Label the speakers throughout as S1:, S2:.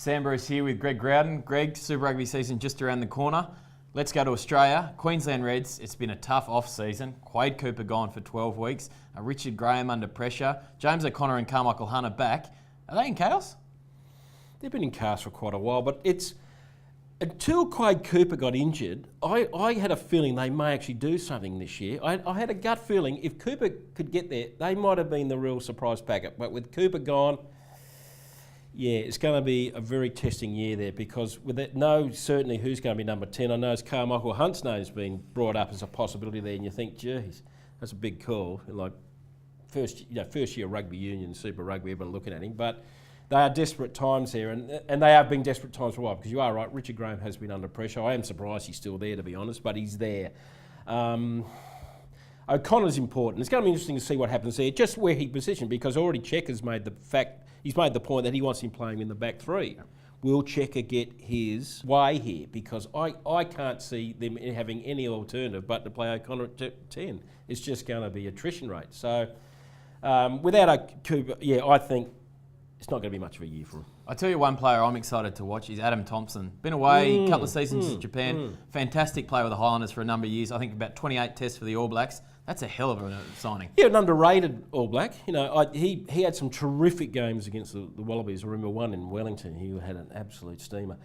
S1: Sam Bruce here with Greg Growden. Greg, Super Rugby season just around the corner. Let's go to Australia. Queensland Reds, it's been a tough off-season. Quade Cooper gone for 12 weeks. Richard Graham under pressure. James O'Connor and Carmichael Hunter back. Are they in chaos?
S2: They've been in chaos for quite a while, but it's... Until Quade Cooper got injured, I had a feeling they may actually do something this year. I had a gut feeling if Cooper could get there, they might have been the real surprise packet. But with Cooper gone, yeah, it's going to be a very testing year there because with that, no certainty who's going to be number 10. I know Carmichael Hunt's name's been brought up as a possibility there, and you think, geez, that's a big call. Like first year rugby union, Super Rugby, everyone looking at him, but. They are desperate times here, and they have been desperate times for a while, because you are right, Richard Graham has been under pressure. I am surprised he's still there, to be honest, but he's there. O'Connor's important. It's going to be interesting to see what happens there, just where he positioned, because already Checker's made the point that he wants him playing in the back three. Will Checker get his way here? Because I can't see them having any alternative but to play O'Connor at 10. It's just going to be attrition rate. So without a Cooper, yeah, I think it's not going to be much of a year for him.
S1: I tell you one player I'm excited to watch is Adam Thompson. Been away a couple of seasons in Japan. Fantastic player with the Highlanders for a number of years. I think about 28 tests for the All Blacks. That's a hell of a signing.
S2: Yeah, an underrated All Black. You know, he had some terrific games against the Wallabies. I remember one in Wellington. He had an absolute steamer.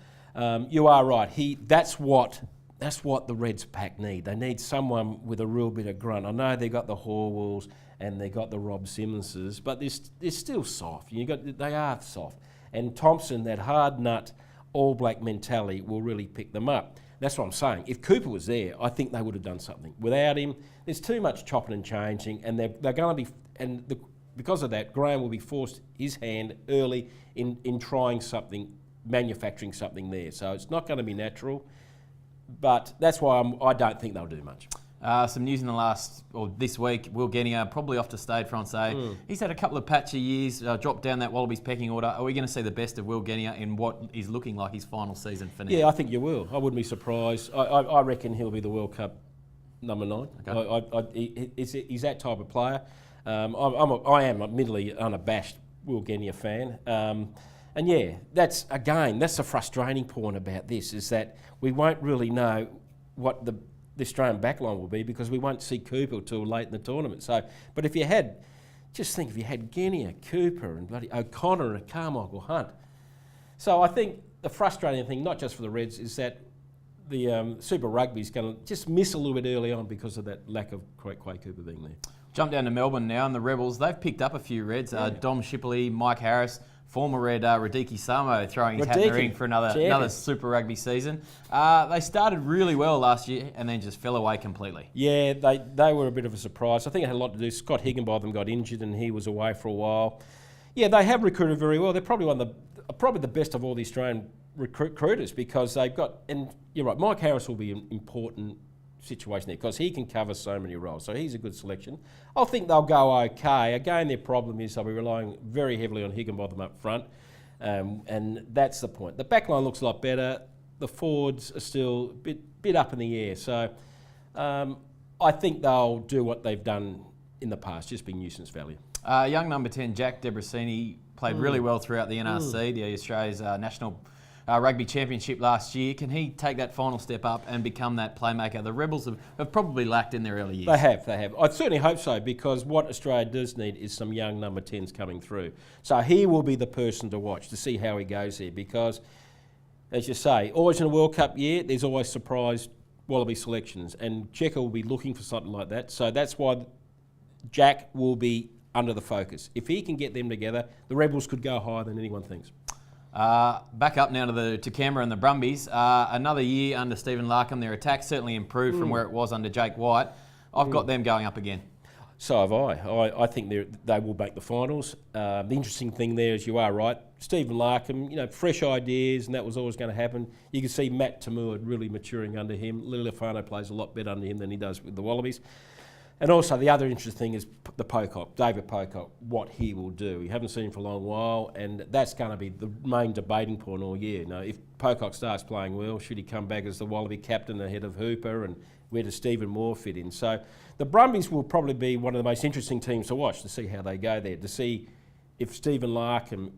S2: You are right. That's what the Reds pack need. They need someone with a real bit of grunt. I know they got the Horwells and they got the Rob Simmonses, but they're still soft. They are soft. And Thompson, that hard nut All Black mentality will really pick them up. That's what I'm saying. If Cooper was there, I think they would have done something. Without him, there's too much chopping and changing, and they're going to be, because of that, Graham will be forced his hand early in trying something, manufacturing something there. So it's not going to be natural, but that's why I don't think they'll do much.
S1: Some news in this week. Will Genia probably off to Stade Francais. He's had a couple of patchy years, dropped down that Wallabies pecking order. Are we going to see the best of Will Genia in what is looking like his final season for now?
S2: Yeah, I think you will. I wouldn't be surprised. I reckon he'll be the World Cup number 9. Okay. He's that type of player. I am admittedly unabashed Will Genia fan. And yeah, that's the frustrating point about this, is that we won't really know what the Australian backline will be, because we won't see Cooper till late in the tournament. So, but if you had Genia, Cooper, and bloody O'Connor and Carmichael Hunt. So I think the frustrating thing, not just for the Reds, is that the Super Rugby is going to just miss a little bit early on because of that lack of Quade Cooper being there.
S1: Jump down to Melbourne now, and the Rebels, they've picked up a few Reds. Yeah. Dom Shipley, Mike Harris, former Red Radiki Samo throwing his hat in the ring for another Super Rugby season. They started really well last year and then just fell away completely.
S2: Yeah, they were a bit of a surprise. I think it had a lot to do. Scott Higginbotham got injured and he was away for a while. Yeah, they have recruited very well. They're probably probably the best of all the Australian recruiters, because they've got, and you're right, Mike Harris will be an important situation there because he can cover so many roles. So he's a good selection. I think they'll go okay. Again, their problem is they'll be relying very heavily on Higginbotham up front, and that's the point. The backline looks a lot better. The forwards are still a bit up in the air. So I think they'll do what they've done in the past, just be nuisance value.
S1: Young number 10, Jack Debrasini, played really well throughout the NRC, the Australia's national rugby championship last year. Can he take that final step up and become that playmaker the Rebels have probably lacked in their early years?
S2: They have. I certainly hope so, because what Australia does need is some young number 10s coming through. So he will be the person to watch to see how he goes there, because, as you say, always in a World Cup year, there's always surprise Wallaby selections, and Checker will be looking for something like that. So that's why Jack will be under the focus. If he can get them together, the Rebels could go higher than anyone thinks.
S1: Back up now to Canberra and the Brumbies. Another year under Stephen Larkham. Their attack certainly improved from where it was under Jake White. I've got them going up again.
S2: So have I. I think they will make the finals. The interesting thing there is, you are right, Stephen Larkham, fresh ideas, and that was always going to happen. You can see Matt Tamua really maturing under him. Lilifano plays a lot better under him than he does with the Wallabies. And also the other interesting thing is the Pocock, David Pocock, what he will do. You haven't seen him for a long while, and that's going to be the main debating point all year. If Pocock starts playing well, should he come back as the Wallaby captain ahead of Hooper, and where does Stephen Moore fit in? So the Brumbies will probably be one of the most interesting teams to watch, to see how they go there, to see if Stephen Larkham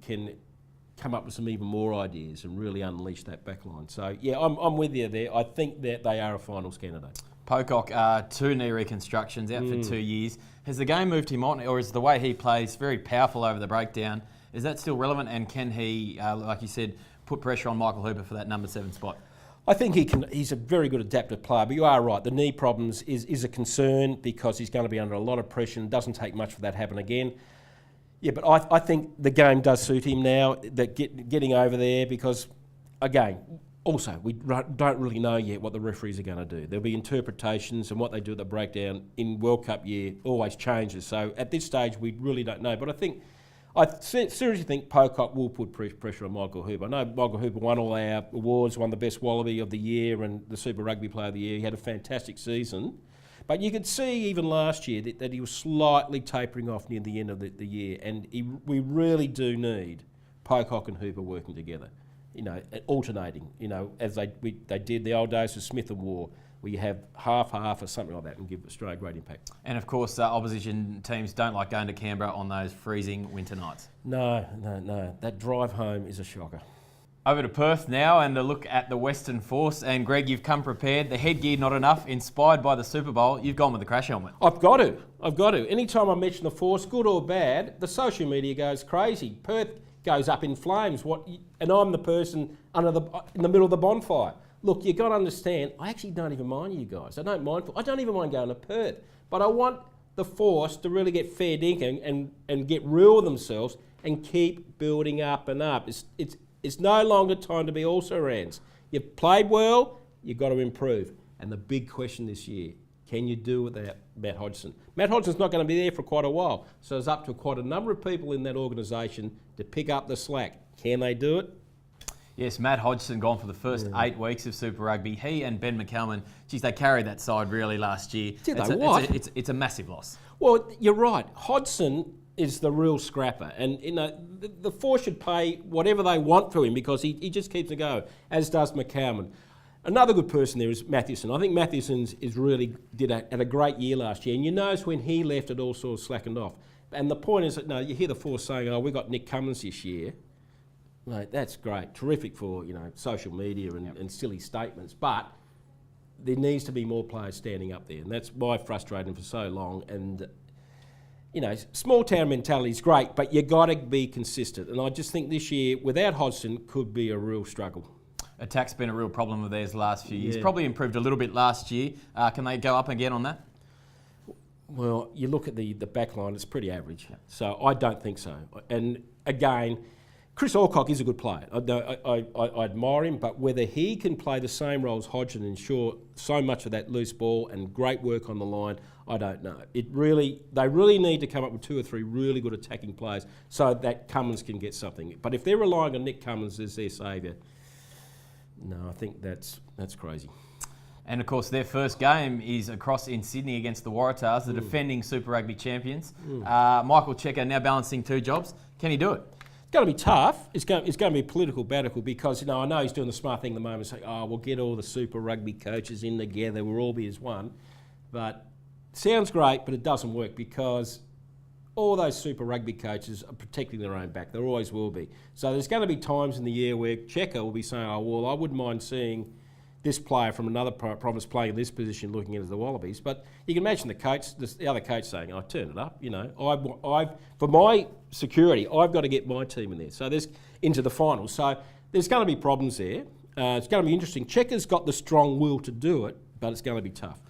S2: come up with some even more ideas and really unleash that back line. So, yeah, I'm with you there. I think that they are a finals candidate.
S1: Pocock, 2 knee reconstructions, out for 2 years. Has the game moved him on, or is the way he plays very powerful over the breakdown? Is that still relevant, and can he, like you said, put pressure on Michael Hooper for that number 7 spot?
S2: I think he can. He's a very good adaptive player, but you are right. The knee problems is a concern because he's going to be under a lot of pressure and it doesn't take much for that to happen again. Yeah, but I think the game does suit him now, that getting over there, because, again, also, we don't really know yet what the referees are going to do. There'll be interpretations, and what they do at the breakdown in World Cup year always changes. So at this stage, we really don't know. But I seriously think Pocock will put pressure on Michael Hooper. I know Michael Hooper won all our awards, won the best Wallaby of the year and the Super Rugby Player of the Year. He had a fantastic season. But you could see even last year that he was slightly tapering off near the end of the year. And we really do need Pocock and Hooper working together, alternating, as they did the old days with Smith and War, where you have half or something like that and give Australia great impact.
S1: And of course, opposition teams don't like going to Canberra on those freezing winter nights.
S2: No. That drive home is a shocker.
S1: Over to Perth now and a look at the Western Force. And Greg, you've come prepared. The headgear not enough. Inspired by the Super Bowl, you've gone with the crash helmet.
S2: I've got to. Anytime I mention the Force, good or bad, the social media goes crazy. Perth goes up in flames. And I'm the person in the middle of the bonfire. Look, you've got to understand, I actually don't even mind you guys. I don't even mind going to Perth. But I want the Force to really get fair dinkum and get real with themselves and keep building up and up. It's no longer time to be also-rans. You've played well, you've got to improve. And the big question this year, can you do without Matt Hodgson? Matt Hodgson's not going to be there for quite a while. So it's up to quite a number of people in that organisation to pick up the slack. Can they do it?
S1: Yes, Matt Hodgson gone for the first 8 weeks of Super Rugby. He and Ben McCalman, geez, they carried that side really last year.
S2: Did they? What?
S1: It's a massive loss.
S2: Well, you're right. Hodgson is the real scrapper. And, the Force should pay whatever they want for him because he just keeps it going, as does McCalman. Another good person there is Mathewson. I think Mathewson had a great year last year. And you notice when he left, it all sort of slackened off. And the point is that, you hear the Force saying, we've got Nick Cummins this year. Mate, that's great. Terrific for, social media and silly statements. But there needs to be more players standing up there. And that's why I've frustrated him for so long. And, small town mentality is great, but you got to be consistent. And I just think this year, without Hodgson, could be a real struggle.
S1: Attack's been a real problem of theirs the last few years. Probably improved a little bit last year. Can they go up again on that?
S2: Well, you look at the back line, it's pretty average. Yeah. So I don't think so. And again, Chris Alcock is a good player. I admire him, but whether he can play the same role as Hodgson and ensure so much of that loose ball and great work on the line, I don't know. They really need to come up with 2 or 3 really good attacking players so that Cummins can get something. But if they're relying on Nick Cummins as their saviour, no, I think that's crazy.
S1: And of course, their first game is across in Sydney against the Waratahs, the defending Super Rugby champions. Michael Checker now balancing 2 jobs. Can he do it?
S2: It's going to be tough. It's going to be a political battle because, I know he's doing the smart thing at the moment, saying, we'll get all the Super Rugby coaches in together, we'll all be as one. But it sounds great, but it doesn't work because all those Super Rugby coaches are protecting their own back. There always will be. So there's going to be times in the year where Checker will be saying, I wouldn't mind seeing this player from another province playing in this position looking into the Wallabies. But you can imagine the other coach saying, turn it up. For my security, I've got to get my team in there. So there's into the finals. So there's going to be problems there. It's going to be interesting. Checker's got the strong will to do it, but it's going to be tough.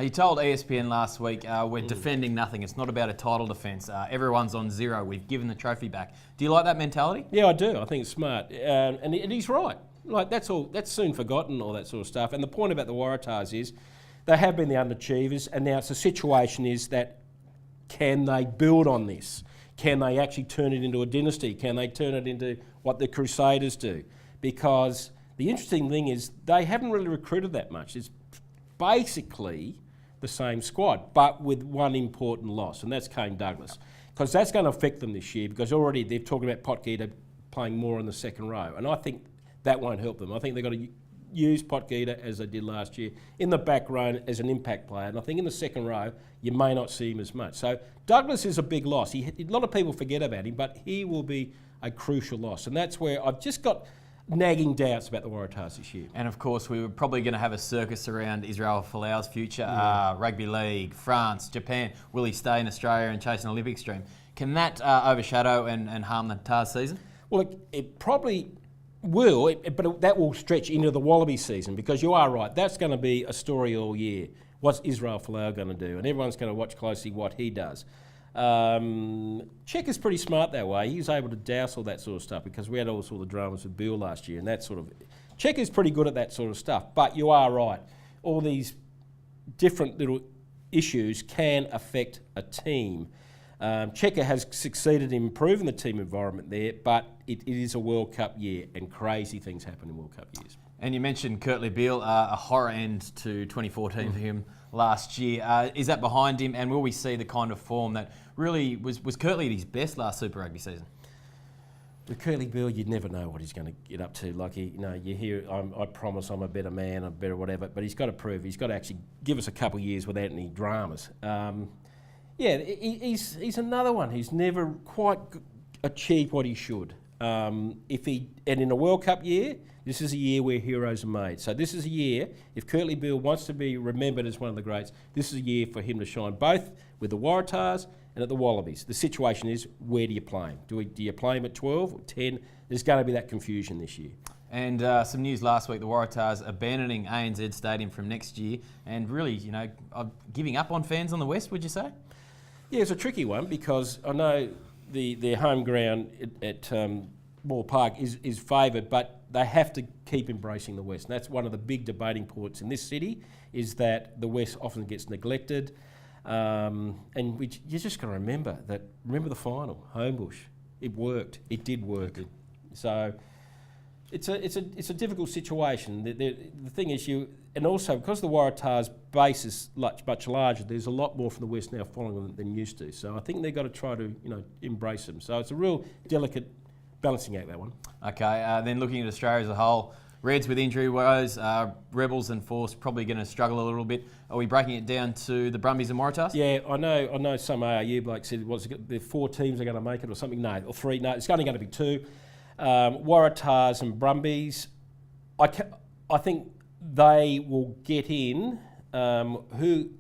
S1: You told ESPN last week, we're defending nothing. It's not about a title defence. Everyone's on 0. We've given the trophy back. Do you like that mentality?
S2: Yeah, I do. I think it's smart. And he's right. That's soon forgotten, all that sort of stuff. And the point about the Waratahs is they have been the underachievers, and now it's a situation is that can they build on this? Can they actually turn it into a dynasty? Can they turn it into what the Crusaders do? Because the interesting thing is they haven't really recruited that much. It's basically the same squad, but with one important loss, and that's Kane Douglas. Because that's going to affect them this year, because already they're talking about Potgieter playing more in the second row. And I think that won't help them. I think they've got to use Potgieter as they did last year in the back row as an impact player. And I think in the second row, you may not see him as much. So Douglas is a big loss. A lot of people forget about him, but he will be a crucial loss. And that's where I've just got nagging doubts about the Waratahs this year.
S1: And of course, we were probably going to have a circus around Israel Folau's future. Rugby League, France, Japan. Will he stay in Australia and chase an Olympics dream? Can that overshadow and harm the Tars season?
S2: Well, it probably will, but that will stretch into the Wallaby season, because you are right. That's going to be a story all year. What's Israel Folau going to do? And everyone's going to watch closely what he does. Czech is pretty smart that way. He was able to douse all that sort of stuff, because we had all sort of dramas with Bill last year, and that sort of... Czech is pretty good at that sort of stuff, but you are right. All these different little issues can affect a team. Checker has succeeded in improving the team environment there, but it is a World Cup year, and crazy things happen in World Cup years.
S1: And you mentioned Kurtley Beale, a horror end to 2014 for him last year. Is that behind him, and will we see the kind of form that really was Kurtley at his best last Super Rugby season?
S2: With Kurtley Beale, you'd never know what he's going to get up to. Like, you hear, I promise I'm a better man, I'm better whatever, but he's got to prove, he's got to actually give us a couple of years without any dramas. He's another one who's never quite achieved what he should. And in a World Cup year, this is a year where heroes are made. So this is a year, if Kurtley Beale wants to be remembered as one of the greats, this is a year for him to shine, both with the Waratahs and at the Wallabies. The situation is, where do you play him? Do you play him at 12 or 10? There's going to be that confusion this year.
S1: And some news last week, the Waratahs abandoning ANZ Stadium from next year, and really, giving up on fans on the West, would you say?
S2: Yeah, it's a tricky one, because I know their home ground at Moore Park is favoured, but they have to keep embracing the West. And that's one of the big debating points in this city, is that the West often gets neglected. And you just got to remember the final, Homebush. It worked. It did work. So it's a difficult situation. The thing is, and also because the Waratahs' base is much larger, there's a lot more from the West now following them than used to. So I think they've got to try to embrace them. So it's a real delicate balancing act, that one.
S1: Okay, then looking at Australia as a whole, Reds with injury woes, Rebels and Force probably going to struggle a little bit. Are we breaking it down to the Brumbies and Waratahs?
S2: Yeah, I know some ARU bloke said, the 4 teams are going to make it or something. No, or 3. No, it's only going to be 2. Waratahs and Brumbies, I think they will get in. Who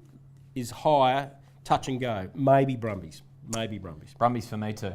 S2: is higher, touch and go? Maybe Brumbies.
S1: Brumbies for me too.